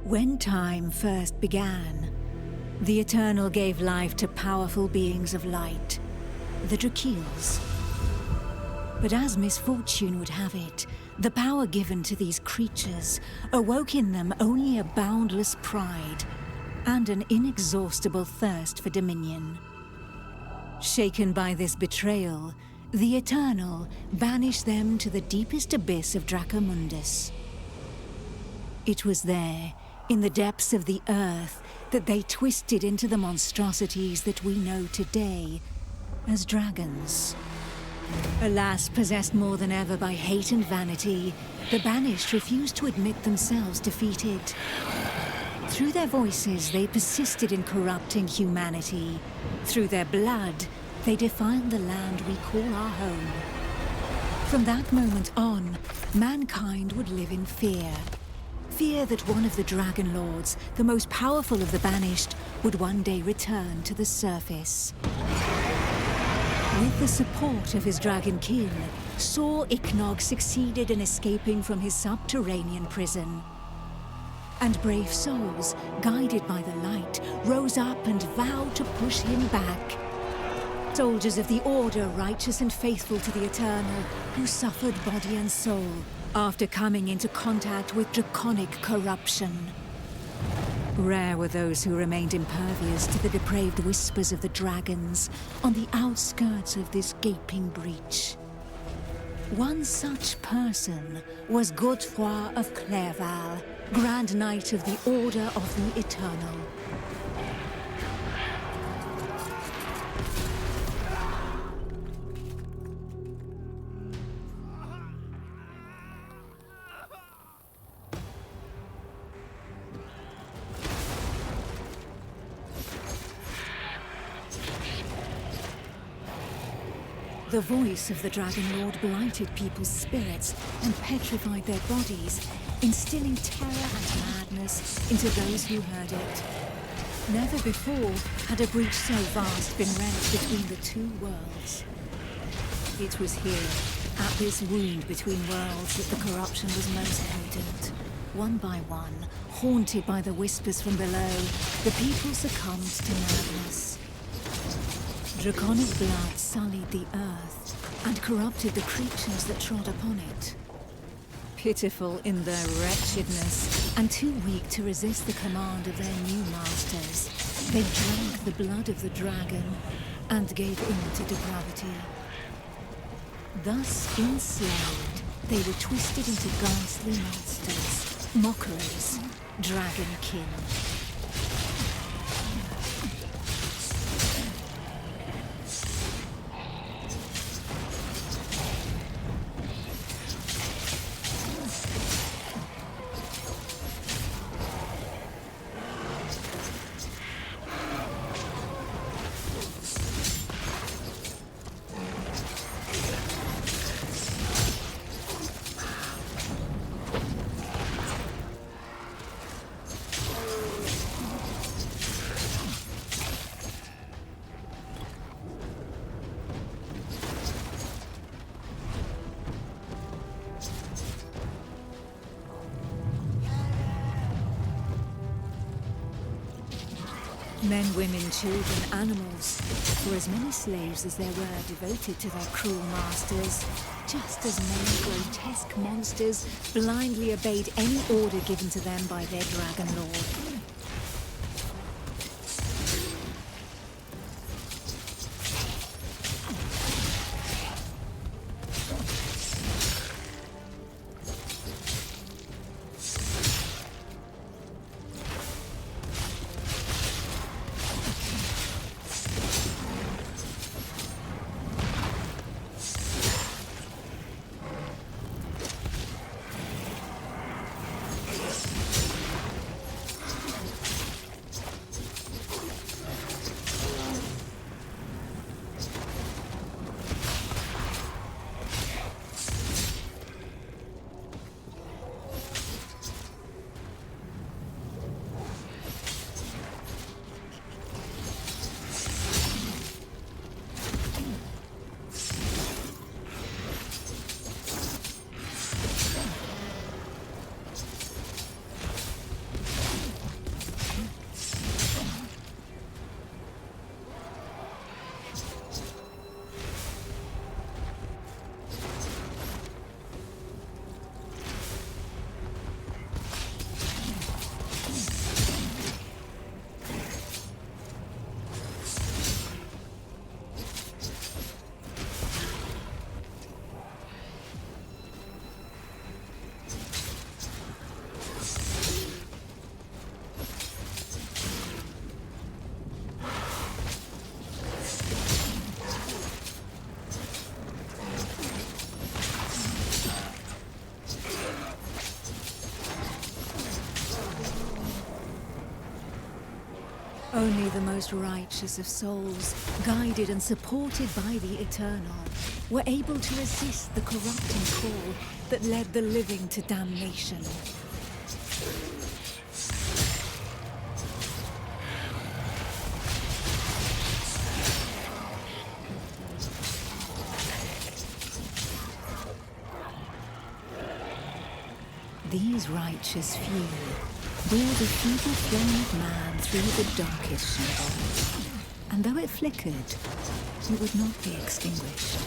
When time first began, the Eternal gave life to powerful beings of light, the Drakiels. But as misfortune would have it, the power given to these creatures awoke in them only a boundless pride and an inexhaustible thirst for dominion. Shaken by this betrayal, the Eternal banished them to the deepest abyss of Dracomundus. It was there, in the depths of the earth, that they twisted into the monstrosities that we know today as dragons. Alas, possessed more than ever by hate and vanity, the Banished refused to admit themselves defeated. Through their voices, they persisted in corrupting humanity. Through their blood, they defiled the land we call our home. From that moment on, mankind would live in fear. Fear that one of the Dragon Lords, the most powerful of the Banished, would one day return to the surface. With the support of his Dragonkin, Saw Ichnog succeeded in escaping from his subterranean prison. And brave souls, guided by the light, rose up and vowed to push him back. Soldiers of the Order, righteous and faithful to the Eternal, who suffered body and soul after coming into contact with draconic corruption. Rare were those who remained impervious to the depraved whispers of the dragons on the outskirts of this gaping breach. One such person was Godefroy of Clairval, Grand Knight of the Order of the Eternal. The voice of the Dragon Lord blighted people's spirits and petrified their bodies, instilling terror and madness into those who heard it. Never before had a breach so vast been rent between the two worlds. It was here, at this wound between worlds, that the corruption was most potent. One by one, haunted by the whispers from below, the people succumbed to madness. Draconic blood sullied the earth and corrupted the creatures that trod upon it. Pitiful in their wretchedness and too weak to resist the command of their new masters, they drank the blood of the dragon and gave in to depravity. Thus enslaved, they were twisted into ghastly monsters, mockeries, Dragonkin. Men, women, children, animals, for as many slaves as there were devoted to their cruel masters, just as many grotesque monsters blindly obeyed any order given to them by their Dragon Lord. Only the most righteous of souls, guided and supported by the Eternal, were able to resist the corrupting call that led the living to damnation. These righteous few bore the feeble flame of man through the darkest shadow, and though it flickered, it would not be extinguished.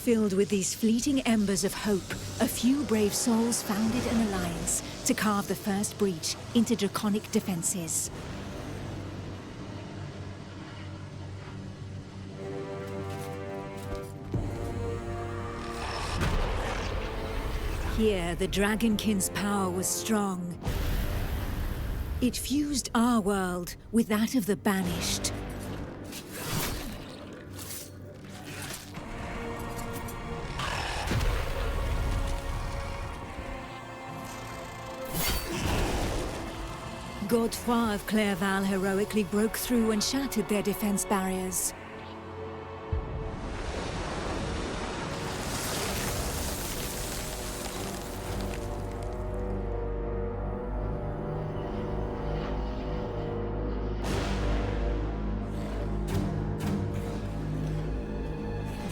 Filled with these fleeting embers of hope, a few brave souls founded an alliance to carve the first breach into draconic defenses. Here, the Dragonkin's power was strong. It fused our world with that of the Banished. Godefroy of Clairval heroically broke through and shattered their defense barriers.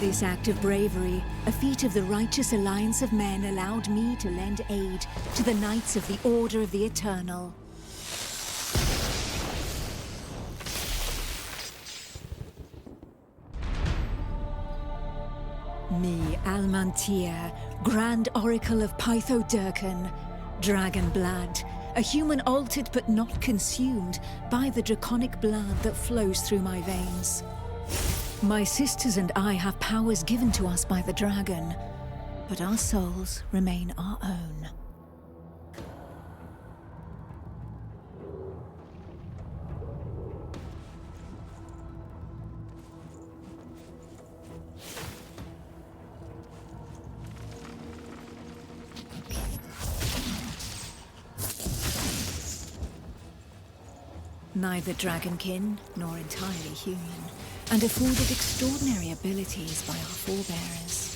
This act of bravery, a feat of the righteous alliance of men, allowed me to lend aid to the Knights of the Order of the Eternal. Me, Almantir, Grand Oracle of Pytho-Durcan, Dragonblood, a human altered but not consumed by the draconic blood that flows through my veins. My sisters and I have powers given to us by the dragon, but our souls remain our own. Neither dragonkin nor entirely human, and afforded extraordinary abilities by our forebearers.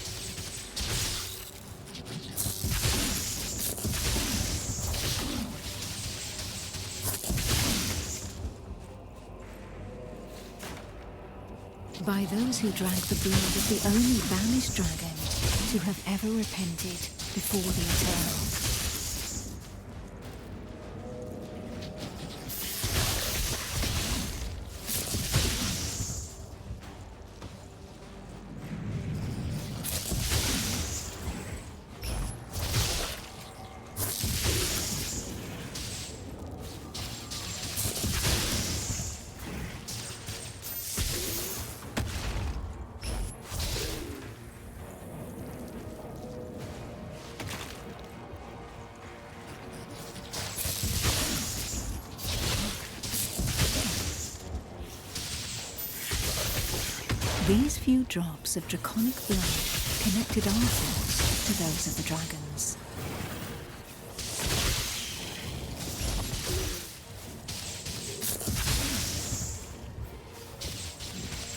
By those who drank the blood of the only banished dragon to have ever repented before the Eternal. These few drops of draconic blood connected our souls to those of the dragons.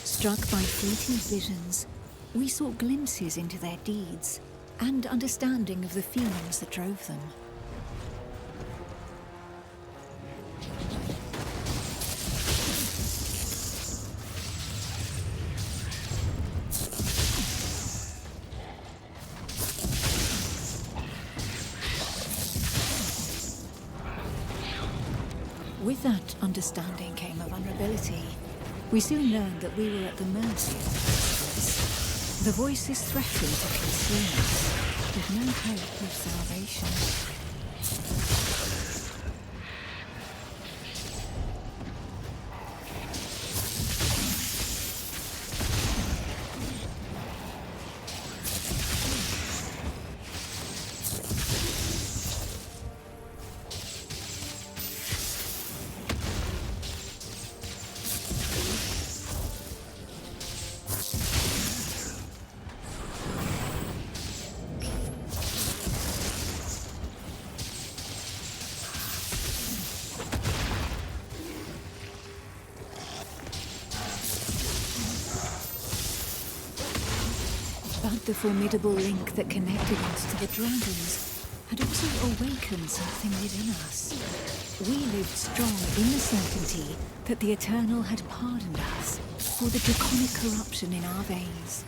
Struck by fleeting visions, we sought glimpses into their deeds and understanding of the feelings that drove them. With that understanding came a vulnerability. We soon learned that we were at the mercy of the voices threatened to consume us, with no hope of salvation. But the formidable link that connected us to the dragons had also awakened something within us. We lived strong in the certainty that the Eternal had pardoned us for the draconic corruption in our veins.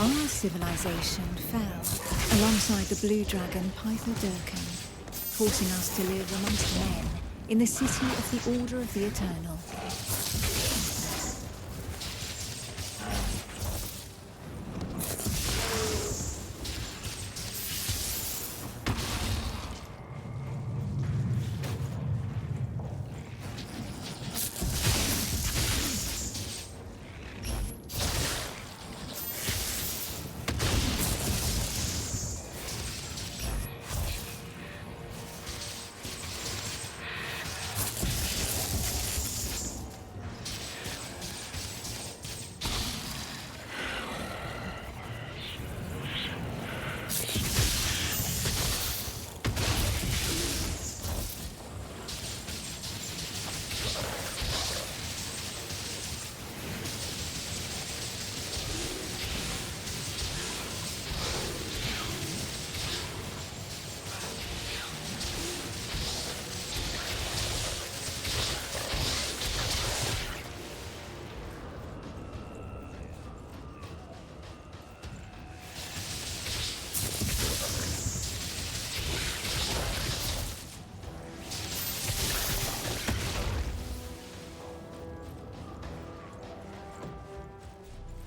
Our civilization fell alongside the blue dragon Python, forcing us to live amongst men in the city of the Order of the Eternal.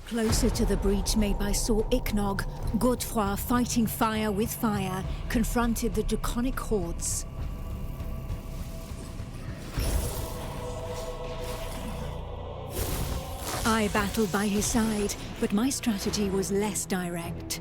Closer to the breach made by Sir Ichnog, Godefroy, fighting fire with fire, confronted the draconic hordes. I battled by his side, but my strategy was less direct.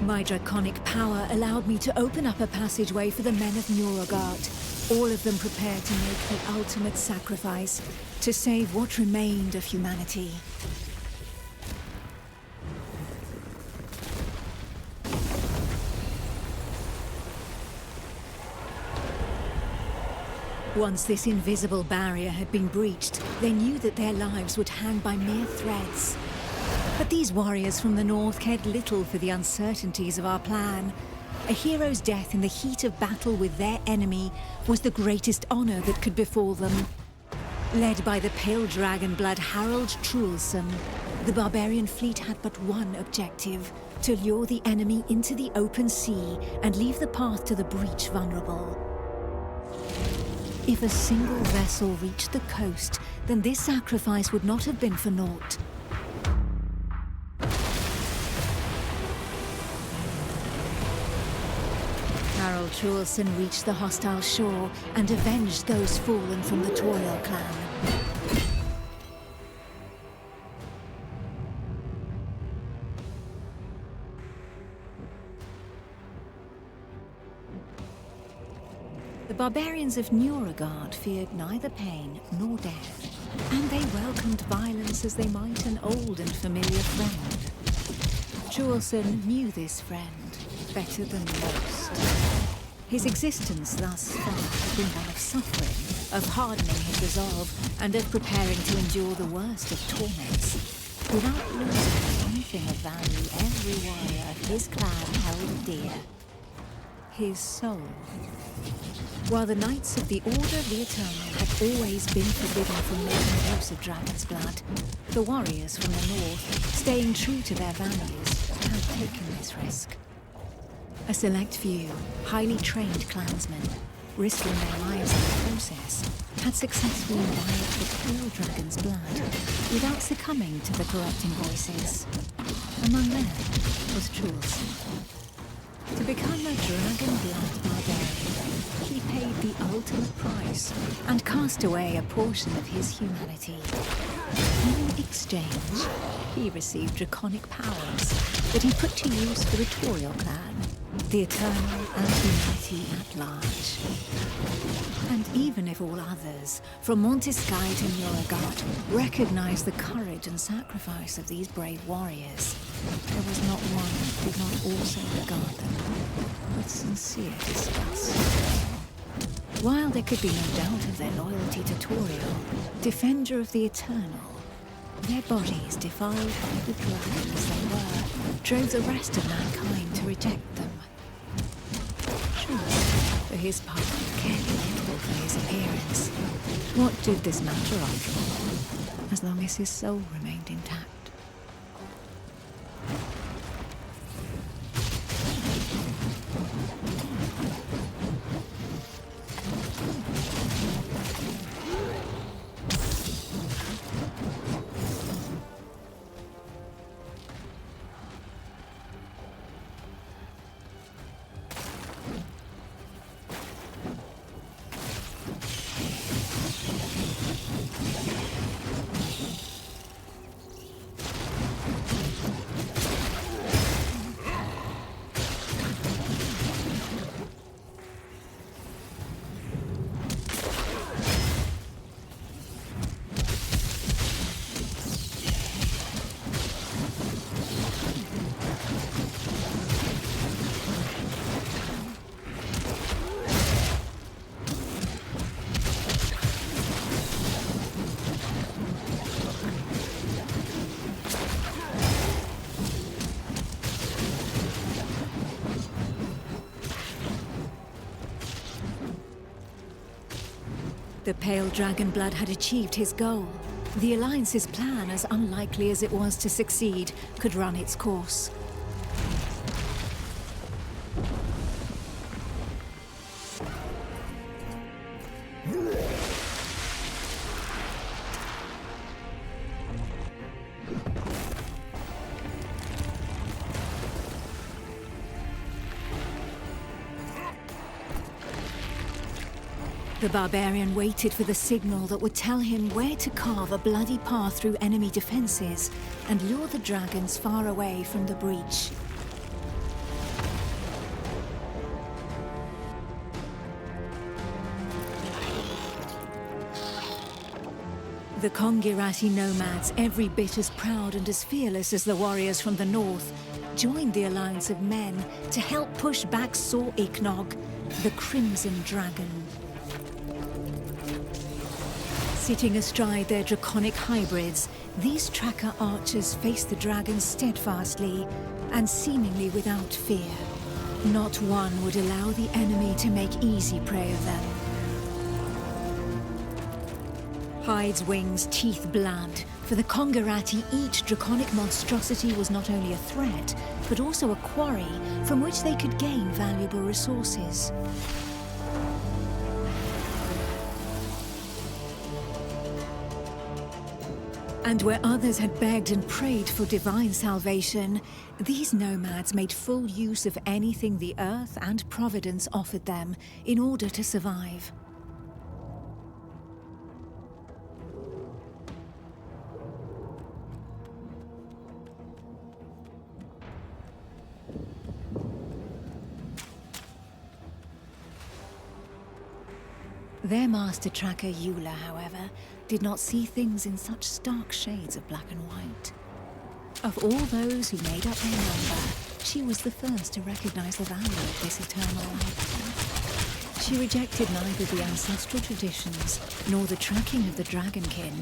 My draconic power allowed me to open up a passageway for the men of Nurogard, all of them prepared to make the ultimate sacrifice to save what remained of humanity. Once this invisible barrier had been breached, they knew that their lives would hang by mere threads. But these warriors from the north cared little for the uncertainties of our plan. A hero's death in the heat of battle with their enemy was the greatest honor that could befall them. Led by the pale dragon blood Harold Truelson, the barbarian fleet had but one objective: to lure the enemy into the open sea and leave the path to the breach vulnerable. If a single vessel reached the coast, then this sacrifice would not have been for naught. Harold Truelson reached the hostile shore and avenged those fallen from the Toil clan. The barbarians of Nuragard feared neither pain nor death, and they welcomed violence as they might an old and familiar friend. Churlson knew this friend better than most. His existence thus far had been one of suffering, of hardening his resolve, and of preparing to endure the worst of torments. Without losing anything of value, every warrior of his clan held dear. His soul. While the Knights of the Order of the Eternal had always been forbidden from making use of dragon's blood, the warriors from the north, staying true to their values, had taken this risk. A select few, highly trained clansmen, risking their lives in the process, had successfully imbibed the pale dragon's blood without succumbing to the corrupting voices. Among them was Churlson. To become a dragon blood barbarian, he paid the ultimate price and cast away a portion of his humanity. In exchange, he received draconic powers that he put to use for the Toriel clan, the Eternal and humanity at large. And even if all others, from Monteskai to Nuragard, recognized the courage and sacrifice of these brave warriors, there was not one who did not also regard them with sincere disgust. While there could be no doubt of their loyalty to Toriel, defender of the Eternal, their bodies defiled by the dragons they were, drove the rest of mankind to reject them. Churlson, for his part, cared little for his appearance. What did this matter after all, as long as his soul remained intact? The pale dragon blood had achieved his goal. The Alliance's plan, as unlikely as it was to succeed, could run its course. The barbarian waited for the signal that would tell him where to carve a bloody path through enemy defenses and lure the dragons far away from the breach. The Kongirati nomads, every bit as proud and as fearless as the warriors from the north, joined the alliance of men to help push back Sor Iknog, the Crimson Dragon. Sitting astride their draconic hybrids, these tracker archers faced the dragons steadfastly and seemingly without fear. Not one would allow the enemy to make easy prey of them. Hides, wings, teeth, blood. For the Kongirati, each draconic monstrosity was not only a threat, but also a quarry from which they could gain valuable resources. And where others had begged and prayed for divine salvation, these nomads made full use of anything the earth and providence offered them in order to survive. Their master tracker Eula, however, did not see things in such stark shades of black and white. Of all those who made up their number, she was the first to recognize the value of this eternal life. She rejected neither the ancestral traditions nor the tracking of the Dragonkin,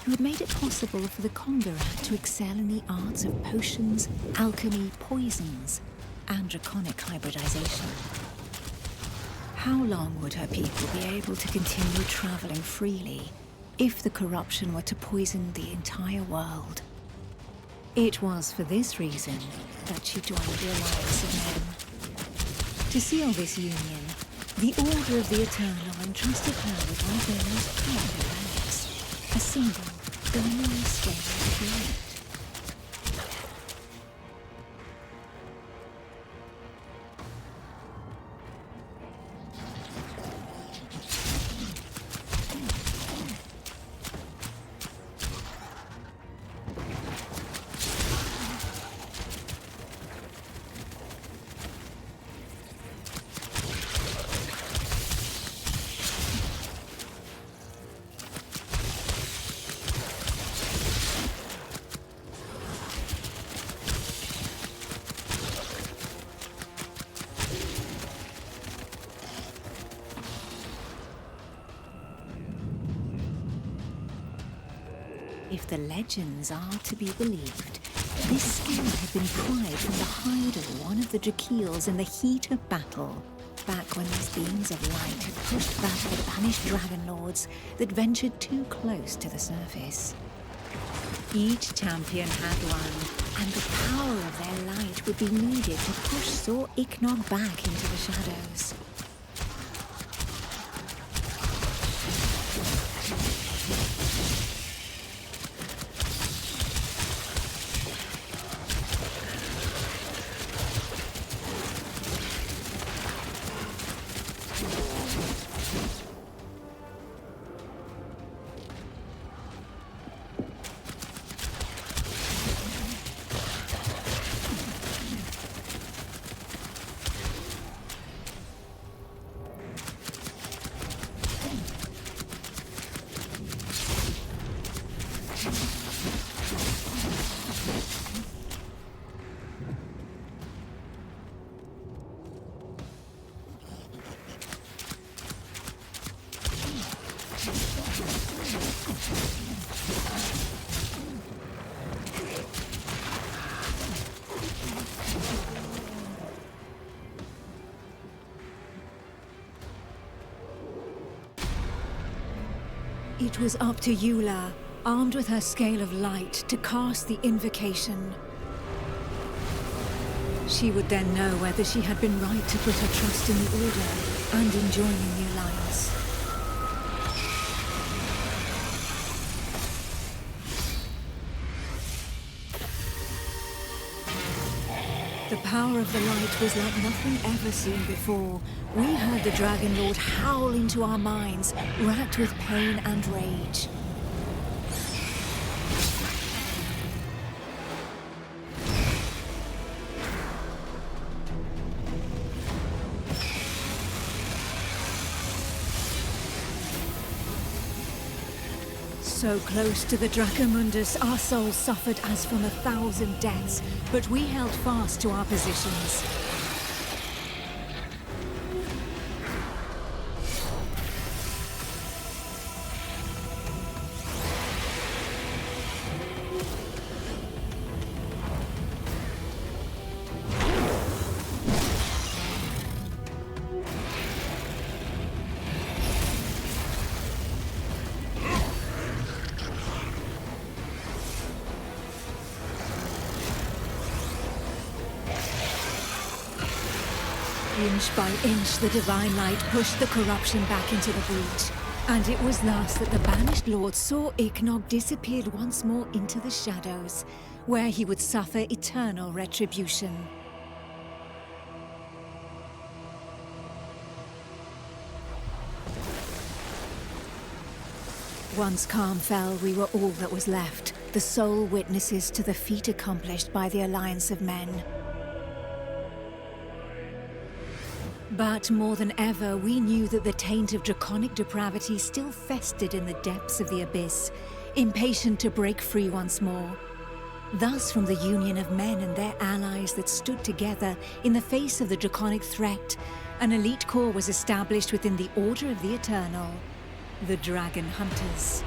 who had made it possible for the Conqueror to excel in the arts of potions, alchemy, poisons, and draconic hybridization. How long would her people be able to continue traveling freely if the corruption were to poison the entire world? It was for this reason that she joined the Alliance of Men. To seal this union, the Order of the Eternal entrusted her with one of their most powerful relics, a single, glimmering scale of light. If the legends are to be believed, this scale had been pried from the hide of one of the Drakeels in the heat of battle, back when these beams of light had pushed back the banished dragon lords that ventured too close to the surface. Each champion had one, and the power of their light would be needed to push Sor Iknog back into the shadows. It was up to Eula, armed with her scale of light, to cast the invocation. She would then know whether she had been right to put her trust in the Order and in joining the Alliance. The power of the light was like nothing ever seen before. We heard the Dragon Lord howl into our minds, racked with pain and rage. So close to the Dracomundus, our souls suffered as from 1,000 deaths, but we held fast to our positions. Inch by inch, the divine light pushed the corruption back into the breach. And it was thus that the banished lord Sor Iknog disappeared once more into the shadows, where he would suffer eternal retribution. Once calm fell, we were all that was left, the sole witnesses to the feat accomplished by the Alliance of Men. But more than ever, we knew that the taint of draconic depravity still festered in the depths of the abyss, impatient to break free once more. Thus, from the union of men and their allies that stood together in the face of the draconic threat, an elite corps was established within the Order of the Eternal, the Dragon Hunters.